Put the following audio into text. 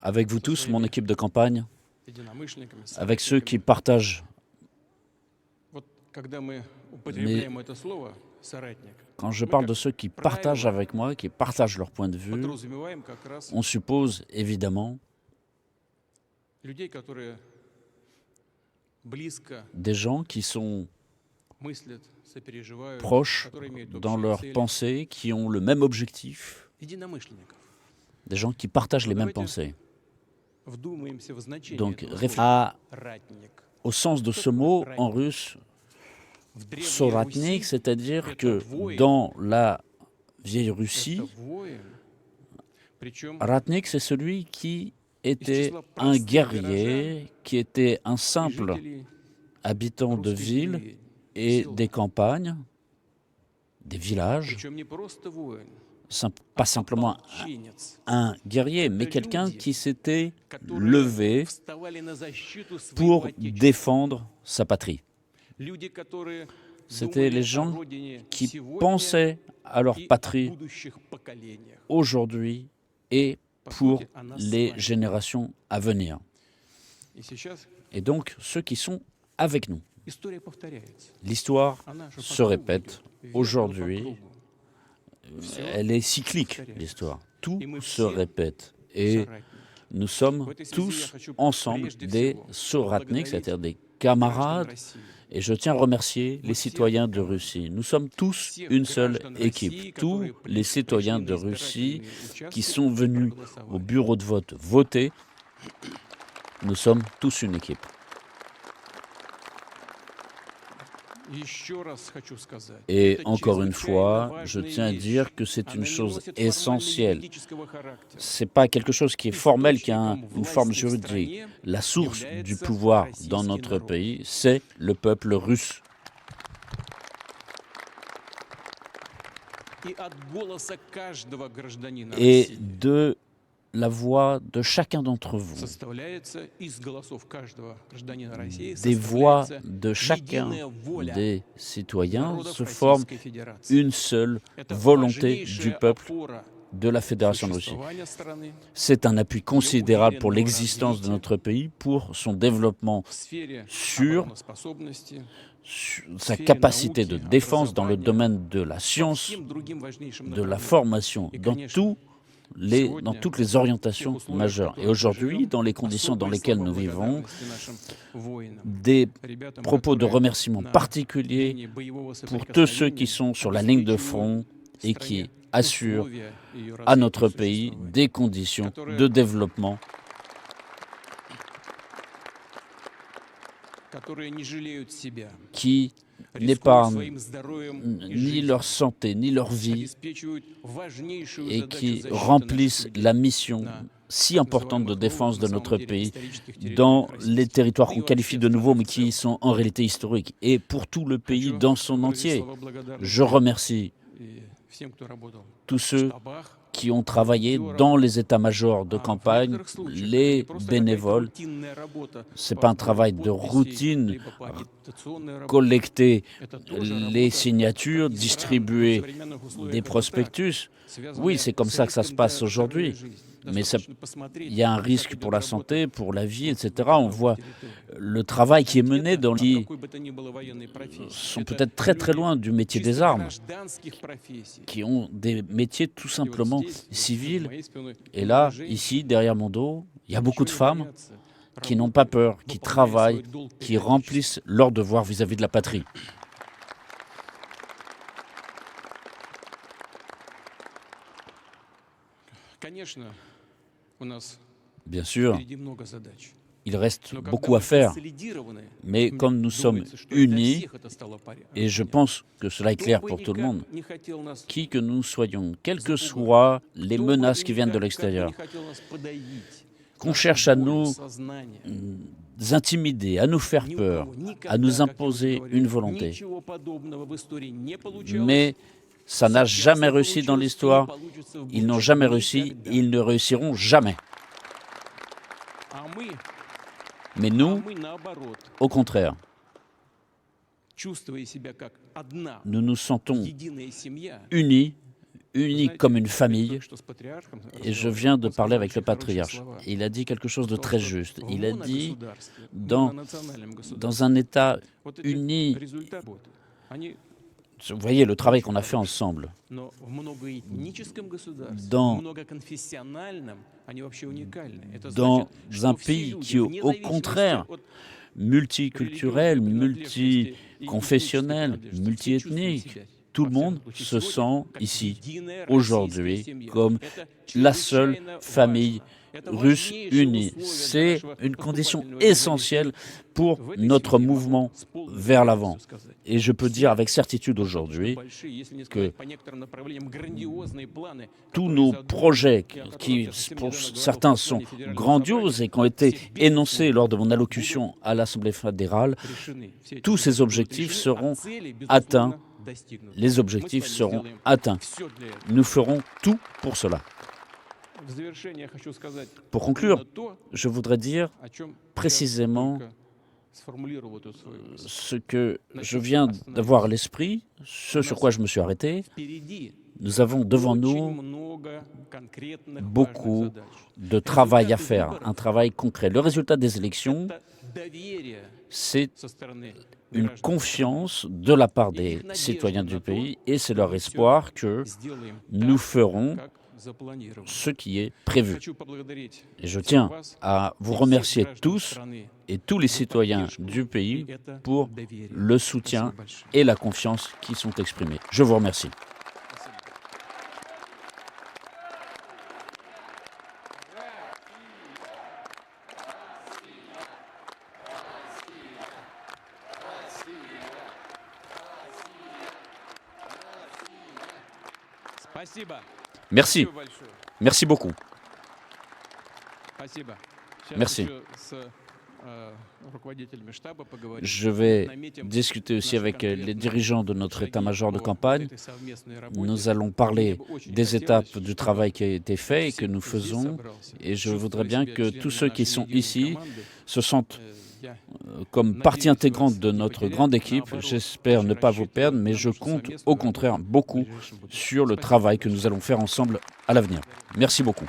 avec vous tous, mon équipe de campagne, avec ceux qui partagent. Mais quand je parle de ceux qui partagent avec moi, qui partagent leur point de vue, on suppose évidemment des gens qui sont proches dans leurs pensées, qui ont le même objectif, des gens qui partagent les mêmes pensées. Donc, au sens de ce mot en russe, soratnik, c'est-à-dire que dans la vieille Russie, ratnik, c'est celui qui était un guerrier, qui était un simple habitant de ville et des campagnes, des villages, pas simplement un guerrier, mais quelqu'un qui s'était levé pour défendre sa patrie. C'était les gens qui pensaient à leur patrie aujourd'hui et pour les générations à venir. Et donc, ceux qui sont avec nous. L'histoire se répète aujourd'hui. Elle est cyclique, l'histoire. Tout se répète. Et nous sommes tous ensemble des soratniks, c'est-à-dire des camarades. Et je tiens à remercier les citoyens de Russie. Nous sommes tous une seule équipe. Tous les citoyens de Russie qui sont venus au bureau de vote voter, nous sommes tous une équipe. Et encore une fois, je tiens à dire que c'est une chose essentielle. Ce n'est pas quelque chose qui est formel, qui a une forme juridique. La source du pouvoir dans notre pays, c'est le peuple russe. Et de la voix de chacun d'entre vous, des voix de chacun des citoyens se forment une seule volonté du peuple de la Fédération de Russie. C'est un appui considérable pour l'existence de notre pays, pour son développement sur sa capacité de défense dans le domaine de la science, de la formation, dans toutes les orientations majeures. Et aujourd'hui, dans les conditions dans lesquelles nous vivons, des propos de remerciement particuliers pour tous ceux qui sont sur la ligne de front et qui assurent à notre pays des conditions de développement qui n'épargnent ni leur santé, ni leur vie, et qui remplissent la mission si importante de défense de notre pays dans les territoires qu'on qualifie de nouveaux, mais qui sont en réalité historiques, et pour tout le pays dans son entier. Je remercie tous ceux qui ont travaillé dans les états-majors de campagne, les bénévoles. Ce n'est pas un travail de routine, collecter les signatures, distribuer des prospectus. Oui, c'est comme ça que ça se passe aujourd'hui. Mais il y a un risque pour la santé, pour la vie, etc. On voit le travail qui est mené dans les sont peut-être très très loin du métier des armes, qui ont des métiers tout simplement civils. Et là, ici, derrière mon dos, il y a beaucoup de femmes qui n'ont pas peur, qui travaillent, qui remplissent leur devoir vis-à-vis de la patrie. Bien sûr, il reste beaucoup à faire, mais comme nous sommes unis, et je pense que cela est clair pour tout le monde, qui que nous soyons, quelles que soient les menaces qui viennent de l'extérieur, qu'on cherche à nous intimider, à nous faire peur, à nous imposer une volonté. Mais ça n'a jamais réussi dans l'histoire, ils n'ont jamais réussi, ils ne réussiront jamais. Mais nous, au contraire, nous nous sentons unis, unis comme une famille. Et je viens de parler avec le patriarche. Il a dit quelque chose de très juste. Il a dit, dans un État uni, vous voyez le travail qu'on a fait ensemble, dans un pays qui, au contraire, multiculturel, multiconfessionnel, multiethnique, tout le monde se sent ici, aujourd'hui, comme la seule famille russe unie. C'est une condition essentielle pour notre mouvement vers l'avant. Et je peux dire avec certitude aujourd'hui que tous nos projets, qui pour certains sont grandioses et qui ont été énoncés lors de mon allocution à l'Assemblée fédérale, tous ces objectifs seront atteints. Les objectifs seront atteints. Nous ferons tout pour cela. Pour conclure, je voudrais dire précisément ce que je viens d'avoir à l'esprit, ce sur quoi je me suis arrêté. Nous avons devant nous beaucoup de travail à faire, un travail concret. Le résultat des élections, c'est une confiance de la part des citoyens du pays et c'est leur espoir que nous ferons ce qui est prévu. Et je tiens à vous remercier tous et tous les citoyens du pays pour le soutien et la confiance qui sont exprimés. Je vous remercie. Merci. Merci beaucoup. Merci. Je vais discuter aussi avec les dirigeants de notre état-major de campagne. Nous allons parler des étapes du travail qui a été fait et que nous faisons. Et je voudrais bien que tous ceux qui sont ici se sentent comme partie intégrante de notre grande équipe. J'espère ne pas vous perdre, mais je compte au contraire beaucoup sur le travail que nous allons faire ensemble à l'avenir. Merci beaucoup.